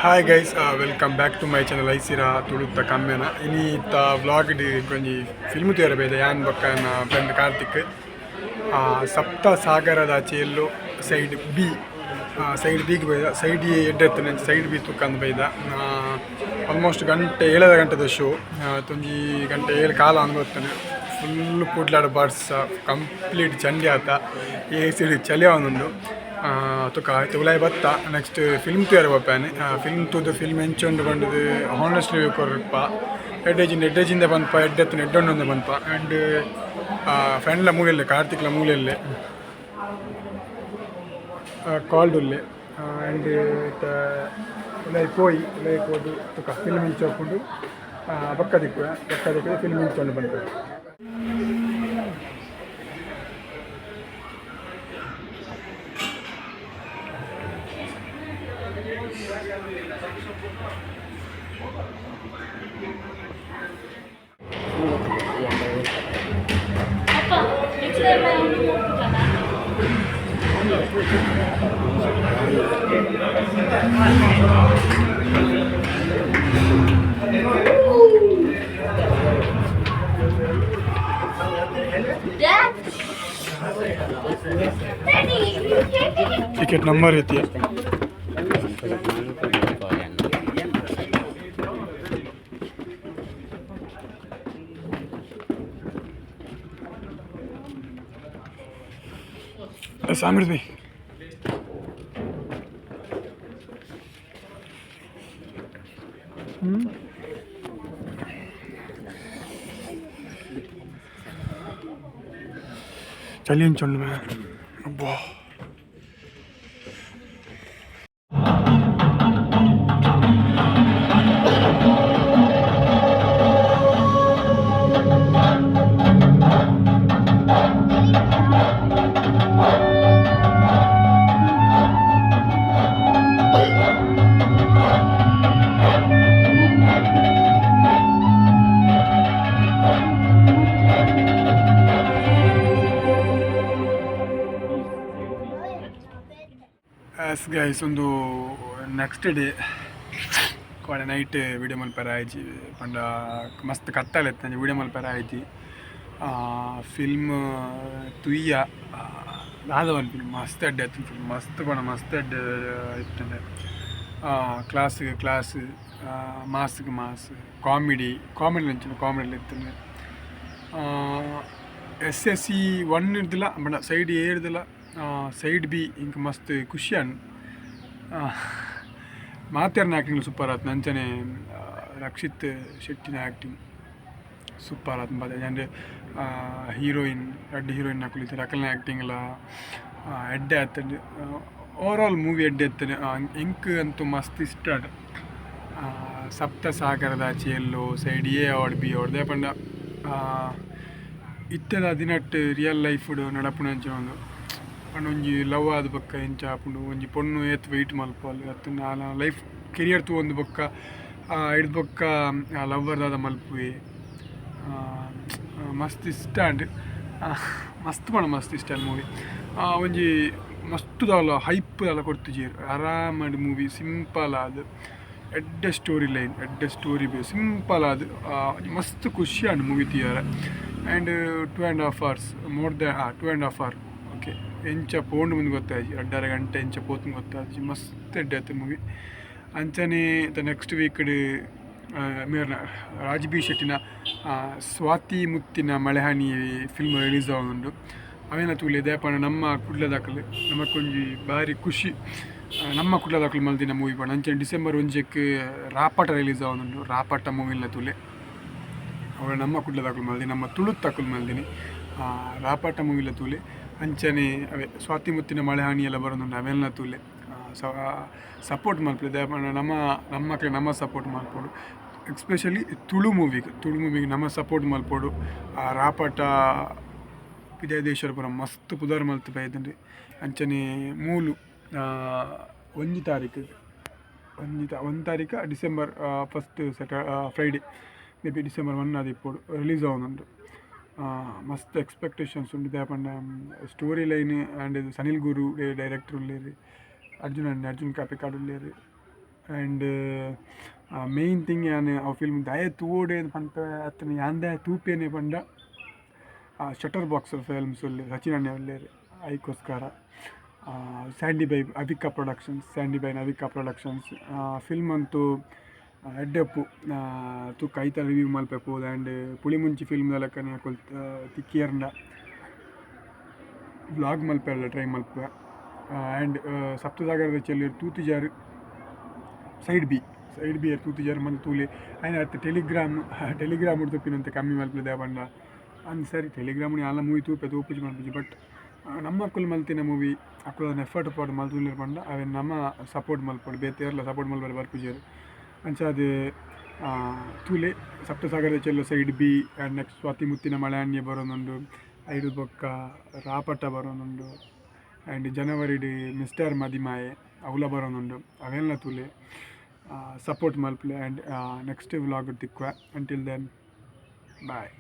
Hi guys, welcome back to my channel ಐಸಿರಾ ತುಳುತ್ತ ಕಮ್ಮೆನ ಇನಿ ಇತ್ತ ವ್ಲಾಗ್ ಕೊಂಜಿ ಫಿಲ್ಮ್ ತೇರ ಬೇದ ಯಾನ್ ಬೊಕ್ಕ ನನ್ನ ಫ್ರೆಂಡ್ ಕಾರ್ತಿಕ್ ಸಪ್ತ ಸಾಗರದ ಆಚೆಯಲ್ಲೂ ಸೈಡ್ ಬಿ ಸೈಡ್ ಬಿಗೆ ಬೈದ ಸೈಡ್ ಎಡ್ಡೆತ್ತ ಸೈಡ್ ಬಿ ತುಕ್ಕಂದು ಬೈದ ಆಲ್ಮೋಸ್ಟ್ ಗಂಟೆ 7 ಗಂಟೆದ ಶೋ ತೊಂಜಿ ಗಂಟೆ 7 ಕಾಲ ಅನ್ಬೋತಾನೆ ಫುಲ್ ಕೂಡ್ಲಾಡ ಬರ್ಡ್ಸ್ ಕಂಪ್ಲೀಟ್ ಚಂಡಿ ಆತ ಈ ಸೈಡ್ ಚಳಿ ಅವನುಂಡು ತುಕ ತುಲಾಯ್ ಬತ್ತ ನೆಕ್ಸ್ಟ್ ಫಿಲ್ಮ್ ತೂಯರ ಬಪ್ಪಾನೆ ಫಿಲ್ಮ್ ತೂದು ಫಿಲ್ಮ್ ಎಂಚೊಂಡು ಬಂಡದು ಹಾನೆಸ್ಟ್ ರಿವ್ಯೂ ಕೊರ್ರಪ್ಪ ಎಡ್ಡೆಜಿಂದ ಬಂದಪ್ಪ ಎಡ್ಡೆತ್ತಿನ ಎಡ್ಡೊಂಡೊಂದು ಬಂದಪ್ಪ ಆ್ಯಂಡ್ ಫ್ರೆಂಡ್ಲ ಮೂಲೆಯಲ್ಲೇ ಕಾರ್ತಿಕ್ಲ ಮೂಲೆಯಲ್ಲೇ ಕಾಲ್ಡುಲ್ಲೆ ಆ್ಯಂಡ್ ಉಲಾಯ್ ಪೋಯಿ ಉಲಾಯ್ ಹೋದು ತುಕ ಫಿಲ್ಮ್ ಇಂಚೋಕೊಂಡು ಪಕ್ಕ ದಿಕ್ಕು ಫಿಲ್ಮ್ ಇಂಚೊಂಡು ಬಂತು. टिकेट नंबर रहती है सामिर भाई चलिए चल में अब्बा ಎಸ್ ಗೈಸ್ ಒಂದು ನೆಕ್ಸ್ಟ್ ಡೇ ಕೋಡೆ ನೈಟ್ ವಿಡಿಯೋ ಮಲ್ಪರ ಆಯ್ತು ಪಂಡ ಮಸ್ತ್ ಕತ್ತಲೆತ್ತ ವಿಡಿಯೋ ಮಲ್ಪರ ಆಯ್ತು ಫಿಲ್ಮ್ ತುಯ್ಯ ದಾದವನ್ ಫಿಲ್ಮ್ ಮಸ್ತ್ ಅಡ್ಡೆ ಆಯ್ತು ಫಿಲ್ಮ್ ಮಸ್ತ್ ಪಣ ಮಸ್ತ್ ಅಡ್ಡೆ ಇತ್ತಂದೆ ಕ್ಲಾಸ್ಗೆ ಕ್ಲಾಸ್ ಮಾಸ್ಗೆ ಮಾಸ್ ಕಾಮಿಡಿ ಕಾಮಿಡಿಲಿ ಇರ್ತಂದೆ SSC 1 ಇರ್ದಿಲ್ಲ ಬಣ್ಣ ಸೈಡ್ ಎ ಇರ್ದಿಲ್ಲ ಸೈಡ್ ಬಿ ಇಂಕ ಮಸ್ತ್ ಖುಷಿ ಅನ್ ಮಾತ್ಯಾರನ ಆ್ಯಕ್ಟಿಂಗ್ ಸೂಪರ್ ಆಯ್ತು ನಂಚನೆ ರಕ್ಷಿತ್ ಶೆಟ್ಟಿನ ಆ್ಯಕ್ಟಿಂಗ್ ಸೂಪರ್ ಆಯ್ತು ಮತ್ತೆ ಅಂದರೆ ಹೀರೋಯಿನ್ ಎರಡು ಹೀರೋಯಿನ್ ಹಾಕಲಿದ್ದಾರೆ ಅಕಲ್ನ ಆ್ಯಕ್ಟಿಂಗ್ ಎಲ್ಲ ಎಡ್ಡೆ ಆಗ್ತದೆ ಓವರಾಲ್ ಮೂವಿ ಎಡ್ಡೆ ಇರ್ತದೆ ಇಂಕ್ ಅಂತೂ ಮಸ್ತ್ ಇಷ್ಟ Sapta Sagarada Acheyallo side A award B award ಪಂಡ ಇತ್ತದ ದಿನಟ್ ರಿಯಲ್ ಲೈಫ್ ನಡಪುಣಂಚ ಒಂದು ಪಂಡ ಒಂಜಿ ಲವ್ ಆದ ಬೊಕ್ಕ ಎಂಚ ಆಪುಂಡು ಒಂಜಿ ಪೊಣ್ಣು ಏತ್ ವೆಯ್ಟ್ ಮಲ್ಪೊಲಿ ಅತ್ತು ನಾನು ಲೈಫ್ ಕೆರಿಯರ್ ತೂ ಒಂದು ಬೊಕ್ಕ ಹಿಡ್ದು ಬೊಕ್ಕ ಲವ್ವರ್ದಾದ ಮಲ್ಪುವೆ ಮಸ್ತ್ ಇಷ್ಟ ಅಂಡ್ ಮಸ್ತ್ ಪಣ ಮಸ್ತ್ ಇಷ್ಟ ಅಲ್ಲಿ ಮೂವಿ ಒಂಜಿ ಮಸ್ತುದಲ್ಲ ಹೈಪ್ ಎಲ್ಲ ಕೊಡ್ತಿಜೀರ್ ಆರಾಮಡ್ ಮೂವಿ ಸಿಂಪಲ್ ಆದ ಎಡ್ಡೆ ಸ್ಟೋರಿ ಲೈನ್ ಎಡ್ಡೆ ಸ್ಟೋರಿ ಬೇ ಸಿಂಪಲ್ ಆದ ಮಸ್ತ್ ಖುಷಿ ಅಂಡ್ ಮೂವಿ ತಿಯಾರ and 2.5 hours more than 2.5 hour okay ಎಂಚ ಪೋಂಡು ಮುಂದೆ ಗೊತ್ತಾಯ್ತು 2.5 ಗಂಟೆ ಎಂಚ ಪೋತು ಗೊತ್ತಾಯ್ತು ಮಸ್ತ್ ಎಡ್ಡೆ ಆಯ್ತು ಮೂವಿ ಅಂಚನೆ ನೆಕ್ಸ್ಟ್ ವೀಕ್ಡ್ ಮೇರ್ನ ರಾಜ್ಬಿ ಶೆಟ್ಟಿನ ಸ್ವಾತಿ ಮುತ್ತಿನ ಮಳೆಹಾನಿ ಫಿಲ್ಮ್ ರಿಲೀಸ್ ಆಗುಂಡು ಅವೇನ ತೂಲೆ ಪಣ ನಮ್ಮ ಕುಡ್ಲದಾಕಲು ನಮಕೊಂಜಿ ಭಾರಿ ಖುಷಿ ನಮ್ಮ ಕುಡ್ಲದಾಕಲು ಮಲ್ದಿನ ಮೂವಿ ಪಣ ಅಂಚನೆ ಡಿಸೆಂಬರ್ 1 ರಾಪಾಟ ರಿಲೀಸ್ ಆಗುಂಡು ರಾಪಾಟ ಮೂವಿಲ್ಲ ತೂಲೆ ಅವಳು ನಮ್ಮ ಕುಡ್ಲದಾಕಲು ಮಲ್ದಿ ನಮ್ಮ ತುಳುತ್ತಾಕಲು ಮಲ್ದಿನಿ ರಾಪಾಟ ಮೂವಿಲ ತೂಲೆ ಅಂಚನೆ ಅವೇ ಸ್ವಾತಿ ಮುತ್ತಿನ ಮಳೆಹಾನಿ ಎಲ್ಲ ಬರೋದು ಅವೆಲ್ಲ ತೂಲೆ ಸಪೋರ್ಟ್ ಮಲ್ಪದೆ ನಮ್ಮ ಸಪೋರ್ಟ್ ಮಲ್ಪೋಡು ಎಕ್ಸ್ಪೆಷಲಿ ತುಳು ಮೂವಿಗೆ ನಮ್ಮ ಸಪೋರ್ಟ್ ಮಲ್ಪೋಡು ರಾಪಾಟ ವಿಜಯದೇಶ್ವರಪುರ ಮಸ್ತ್ ಪುದರ್ ಮಲ್ತು ಬೈದನ್ರಿ ಅಂಚನೆ ಮೂಲು 1 ತಾರೀಕು 1 ತಾರೀಕು December 1 Friday may be December 1 ಅದು ఇప్పుడు ರಿಲೀಸ್ ಆಗುന്നുണ്ട്. ಮಸ್ತ್ ಎಕ್ಸ್ಪೆಕ್ಟೇಷನ್ಸ್ ಉಂಟು ದಾಪಂಡ ಸ್ಟೋರಿ ಲೈನ್ ಆ್ಯಂಡ್ ಇದು ಸನಿಲ್ ಗುರು ಡೈರೆಕ್ಟರ್ ಉಳ್ಳೇರಿ ಅರ್ಜುನ್ ಕಾಪಿಕಾಡು ಉಳ್ಳೇರಿ ಆ್ಯಂಡ್ ಮೇಯ್ನ್ ಥಿಂಗ್ ಯಾನ್ ಅವು ಫಿಲ್ಮ್ ದಯ ತೂವೋಡೆ ಪಂಪ ಅತ್ತನ ಯಾಂದೆ ತೂಪೇನೆ ಪಂಡ ಶಟರ್ ಬಾಕ್ಸ್ ಫಿಲ್ಮ್ಸ್ ಒಳ್ಳೆ ಸಚಿನ್ ಒಳ್ಳೆಯರು ಅದಕ್ಕೋಸ್ಕರ Sandy by Avika productions Avika productions film ಅಂತೂ ಎಡ್ಡೆಪ್ಪು ತೂಕ ಐತ ರಿವ್ಯೂ ಮಲ್ಪೆಪೋದು. ಆ್ಯಂಡ್ ಪುಳಿಮುಂಚಿ ಫಿಲ್ಮ್ ಲೆಕ್ಕನೆ ತಿಕ್ಕಿಯರ್ನ ವ್ಲಾಗ್ ಮಲ್ಪೆಲ್ಲ ಟ್ರೈ ಮಲ್ಪೆ. ಆ್ಯಂಡ್ ಸಪ್ತಸಾಗರದ ಚೆಲ್ಲೂರು ತೂತಿಜಾರು ಸೈಡ್ ಬಿ ತೂತಿಜಾರು ಮಂತ್ ತೂಲೆ ಆಯ್ನ ಅತ್ತ ಟೆಲಿಗ್ರಾಮ್ ತೂಪಿನಂತೆ ಕಮ್ಮಿ ಮಲ್ಪದೆ ಬಂಡ ಅಂದ್ ಸರಿ ಟೆಲಿಗ್ರಾಮ್ನ ಎಲ್ಲ ಮೂವಿ ತೂಪುಜಿ ಮಲ್ಪುಜಿ. ಬಟ್ ನಮ್ಮ ಅಕ್ಕಲು ಮಲ್ತಿನ ಮೂವಿ ಅಕ್ಕಳನ್ನ ಎಫರ್ಟ್ ಪಾಡು ಮಲ್ತುಲಿರ್ ಪಂಡ ಅವೇನು ನಮ್ಮ ಸಪೋರ್ಟ್ ಮಲ್ಪಡು ಬೇತೆಯರ್ಲ ಸಪೋರ್ಟ್ ಮಲ್ಪಡು ಬರ್ಪುಜೇರು ಅಂಚಾದ ತೂಲೆ ಸಪ್ತಸಾಗರದ ಚೆಲ್ಲೋ side B. And next Swathi Muthina Maleyanne ಬರೋನುಂಡು, ಐದು ಬೊಕ್ಕ ರಾಪಟ ಬರೋನುಂಡು, ಆ್ಯಂಡ್ ಜನವರಿಡ್ ಮಿಸ್ಟರ್ ಮದಿಮಾಯೆ ಅವಲ ಬರೋನುಂಡು. ಅವೆಲ್ಲ ತೂಲೆ ಸಪೋರ್ಟ್ ಮಲ್ಪಲೆ. ಆ್ಯಂಡ್ ನೆಕ್ಸ್ಟ್ ವ್ಲಾಗ್ ತಿಕ್ಕುವ. ಅಂಟಿಲ್ ದೆನ್ ಬಾಯ್.